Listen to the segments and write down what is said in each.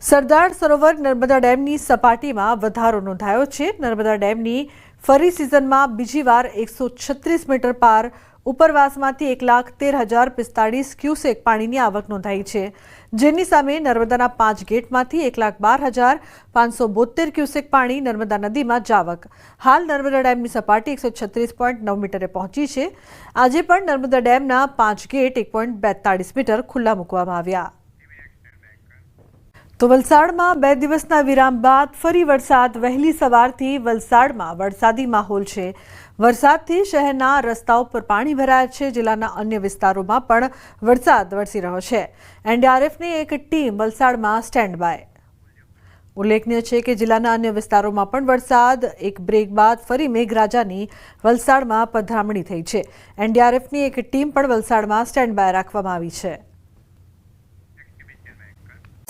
સરદાર સરોવર નર્મદા ડેમની સપાટીમાં વધારો નોંધાયો છે। નર્મદા ડેમની ફરી સિઝનમાં બીજી વાર 136 મીટર પાર ઉપરવાસમાંથી 1,13,045 ક્યુસેક પાણીની આવક નોંધાઈ છે, જેની સામે નર્મદાના 5 ગેટમાંથી 1,12,572 ક્યુસેક પાણી નર્મદા નદીમાં જાવક। હાલ નર્મદા ડેમની સપાટી 136.9 મીટરે પહોંચી છે। આજે પણ નર્મદા ડેમના 5 ગેટ 1.42 મીટર ખુલ્લા મૂકવામાં આવ્યા। તો વલસાડમાં 2 દિવસના વિરામ બાદ ફરી વરસાદ। વહેલી સવારથી વલસાડમાં વરસાદી માહોલ છે। વરસાદથી શહેરના રસ્તાઓ પર પાણી ભરાયા છે। જિલ્લાના અન્ય વિસ્તારોમાં પણ વરસાદ વરસી રહ્યો છે। એનડીઆરએફની એક ટીમ વલસાડમાં સ્ટેન્ડ બાય। ઉલ્લેખનીય છે કે જિલ્લાના અન્ય વિસ્તારોમાં પણ વરસાદ। એક બ્રેક બાદ ફરી મેઘરાજાની વલસાડમાં પધરામણી થઈ છે। એનડીઆરએફની એક ટીમ પણ વલસાડમાં સ્ટેન્ડ બાય રાખવામાં આવી છે।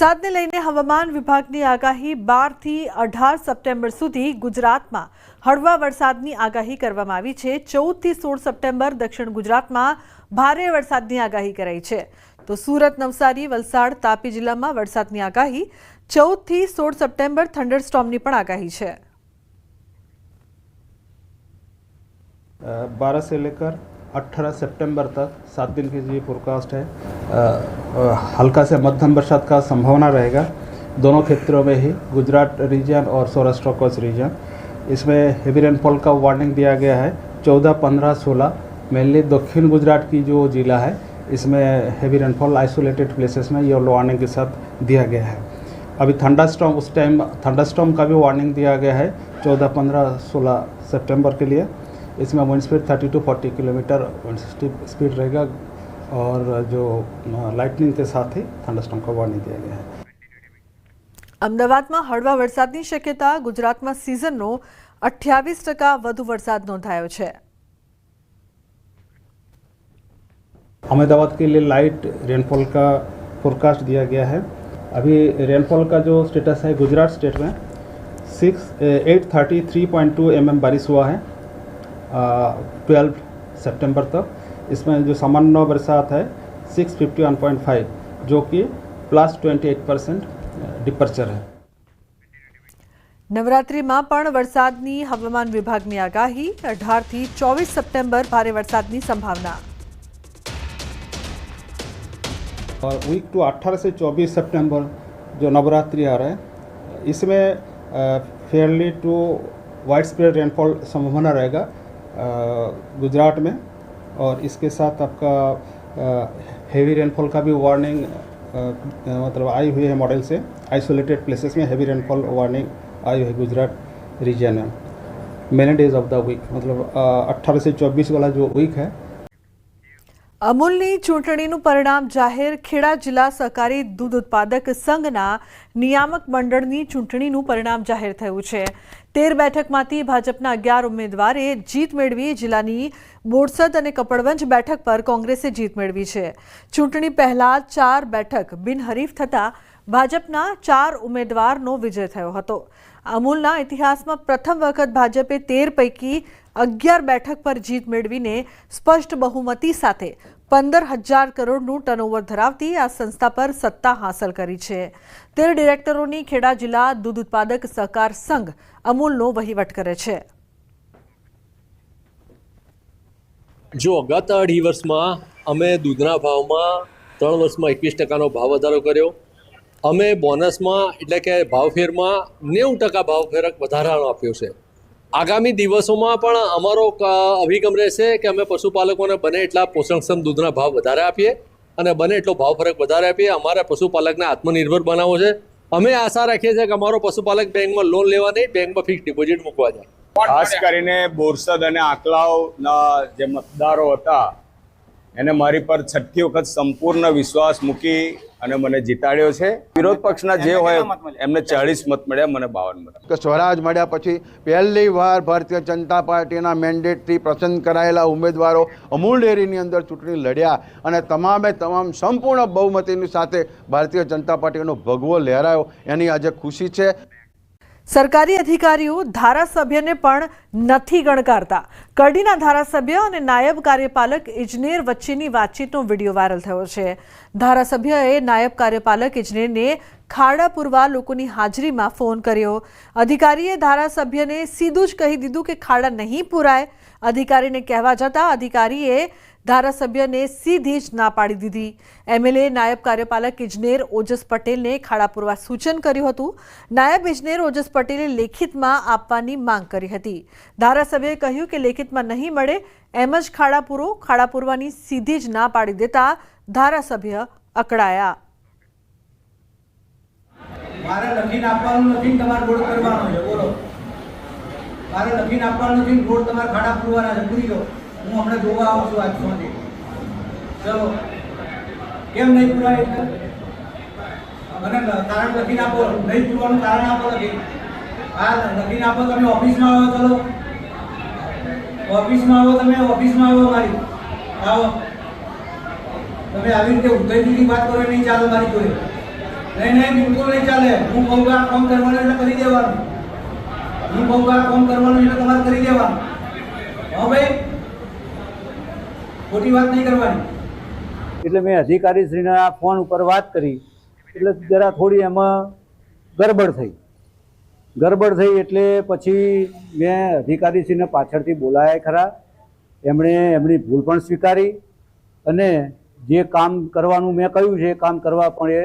વરસાદને લઈને હવામાન વિભાગની આગાહી 12 થી 18 સપ્ટેમ્બર સુધી ગુજરાતમાં હળવા વરસાદની આગાહી કરવામાં આવી છે। 14 થી 16 સપ્ટેમ્બર દક્ષિણ ગુજરાતમાં ભારે વરસાદની આગાહી કરાઈ છે। તો સુરત, નવસારી, વલસાડ, તાપી જિલ્લામાં વરસાદની આગાહી। 14 થી 16 સપ્ટેમ્બર થંડરસ્ટોર્મની પણ આગાહી છે। 12 से लेकर 18 सितंबर तक 7 दिन की ये फोरकास्ट है। हल्का से मध्यम बरसात का संभावना रहेगा दोनों क्षेत्रों में ही, गुजरात रीजन और सौराष्ट्र कोस्ट रीजन। इसमें हेवी रेनफॉल का वार्निंग दिया गया है 14, 15, 16। मेनली दक्षिण गुजरात की जो ज़िला है इसमें हेवी रेनफॉल आइसोलेटेड प्लेसेस में येलो वार्निंग के साथ दिया गया है। अभी थंडरस्टॉर्म, उस टाइम थंडरस्टॉर्म का भी वार्निंग दिया गया है 14, 15, 16 सितंबर के लिए। इसमें wind speed 30 to 40 kilometre speed रहेगा और जो लाइटनिंग के साथ ही थंडरस्टॉर्म का वार्निंग दिया गया है। અમદાવાદમાં હળવા વરસાદની શક્યતા। ગુજરાતમાં સિઝનનો 28% વધુ વરસાદ નોંધાયો છે। अहमदाबाद के लिए लाइट रेनफॉल का फोरकास्ट दिया गया है। अभी रेनफॉल का जो स्टेटस है, गुजरात स्टेट में 833.2 mm बारिश हुआ है 12 सितंबर तक। इसमें जो सामान्य बरसात है 651.5, जो कि +28% डिपर्चर है। નવરાત્રીમાં પણ વરસાદની હવામાન વિભાગની આગાહી। 18 થી 24 સપ્ટેમ્બર ભારે વરસાદની સંભાવના। और वीक टू 18 से 24 सितंबर जो नवरात्रि आ रहा है, इसमें fairly to widespread rainfall संभावना रहेगा गुजरात में। और इसके साथ आपका हेवी रेनफॉल का भी वार्निंग मतलब आई हुई है मॉडल से। आइसोलेटेड प्लेसेस में हेवी रेनफॉल वार्निंग आई हुई है गुजरात रीजन में। Many days of the week मतलब 18 से 24 वाला जो वीक है। અમૂલની ચૂંટણીનું પરિણામ જાહેર। ખેડા જિલ્લા સહકારી દૂધ ઉત્પાદક સંઘના નિયામક મંડળની ચૂંટણીનું પરિણામ જાહેર થયું છે। 13 બેઠકમાંથી ભાજપના 11 ઉમેદવારે જીત મેળવી। જિલ્લાની બોરસદ અને કપડવંજ બેઠક પર કોંગ્રેસે જીત મેળવી છે। ચૂંટણી પહેલા 4 બેઠક બિનહરીફ થતા ભાજપના 4 ઉમેદવારનો વિજય થયો હતો। અમૂલના ઇતિહાસમાં પ્રથમ વખત ભાજપે 13 પૈકી 11 બેઠક પર જીત મેળવીને સ્પષ્ટ બહુમતી સાથે 15,000 કરોડનું ટર્નઓવર ધરાવતી આ સંસ્થા પર સત્તા હાંસલ કરી છે। 13 ડિરેક્ટરોની ખેડા જિલ્લા દૂધ ઉત્પાદક સહકાર સંઘ અમૂલનો વહીવટ કરે છે। જો ગત 2.5 વર્ષમાં અમે દૂધના ભાવમાં 3 વર્ષમાં 21% ભાવ વધારો કર્યો। અમે બોનસમાં એટલે કે ભાવફેરમાં 90% ભાવફેરક વધારાનો આપ્યો છે। આગામી દિવસોમાં પણ અમારો અભિગમ રહેશે કે અમે પશુપાલકોને બને એટલા પોષણક્ષમ દૂધના ભાવ વધારે આપીએ અને બને એટલો ભાવ ફરક વધારે આપીએ। અમારા પશુપાલકને આત્મનિર્ભર બનાવવો છે। અમે આશા રાખીએ છીએ કે અમારો પશુપાલક બેંકમાં લોન લેવા નહીં, બેંકમાં ફિક્સ ડિપોઝિટ મૂકવા જાય। ખાસ કરીને બોરસદ અને આંકલાવના જે મતદારો હતા એને મારી પર 6ઠી વખત સંપૂર્ણ વિશ્વાસ મૂકી અને મને જીતાડ્યો છે। વિરોધ પક્ષના જે હોય એમને 40 મત મળ્યા, મને 52 મત। સ્વરાજ મળ્યા પછી પહેલી વાર ભારતીય જનતા પાર્ટીના મેન્ડેટથી પસંદ કરાયેલા ઉમેદવારો અમૂલ ડેરીની અંદર ચૂંટણી લડ્યા અને તમામે તમામ સંપૂર્ણ બહુમતીની સાથે ભારતીય જનતા પાર્ટીનો ભગવો લહેરાયો, એની આજે ખુશી છે। સરકારી અધિકારીઓ ધારાસભ્યને પણ નથી ગણકારતા. કડીના ધારાસભ્ય અને નાયબ કાર્યપાલક ઇજનેર વચ્ચેની વાતચીતનો વિડીયો વાયરલ થયો છે. ધારાસભ્યએ નાયબ કાર્યપાલક ઇજનેરને ખાડા પૂરવા લોકોની હાજરીમાં ફોન કર્યો. અધિકારીએ ધારાસભ્યને સીધું જ કહી દીધું કે ખાડા નહીં પૂરાય. અધિકારીને કહેવા જતાં અધિકારીએ ધારાસભ્યને સીધી જ ના પાડી દીધી. એમએલએ નાયબ કાર્યપાલક ઇજનેર ઓજસ પટેલને ખાડા પૂરવા સૂચન કર્યું હતું. નાયબ ઇજનેર ઓજસ પટેલે લેખિતમાં આપવાની માંગ કરી હતી. ધારાસભ્યએ કહ્યું કે લેખિતમાં નહીં મળે એમ જ ખાડા પૂરો. ખાડા પૂરવાની સીધી જ ના પાડી દેતા ધારાસભ્ય અકળાયા. મારે લખીને આપવાનું નથી, તમારે રોડ કરવાનો છે. બોલો, મારે લખીને આપવાનું નથી, રોડ તમારે ખાડા પૂરવાના છે. પૂરી દો, હું હમણાં જોવા આવું છું આજ સુધી. ચલો, કેમ નહીં પૂરાય? મને કારણ લખીને આપો. નહીં પૂરવાનું કારણ આપો. લખીને આપો. તમે ઓફિસમાં આવો. ચલો, ઓફિસમાં આવો. તમે ઓફિસમાં આવો. મારી આવો. તમે આવી રીતે ઉદ્ધતિની વાત કરો નહીં ચાલો મારી જોડે. નહીં, બિલકુલ નહીં ચાલે. હું કહું કે આ કામ કરવાનું એટલે કરી દેવાનું. હું કહું કે આ કામ કરવાનું એટલે તમારે કરી દેવાનું. હા ભાઈ, ખોટી વાત નહીં કરવાની. એટલે મેં અધિકારીશ્રીના ફોન ઉપર વાત કરી એટલે જરા થોડી એમાં ગરબડ થઈ એટલે પછી મેં અધિકારીશ્રીને પાછળથી બોલાયા ખરા. એમણે એમની ભૂલ પણ સ્વીકારી અને જે કામ કરવાનું મેં કહ્યું છે એ કામ કરવા પણ એ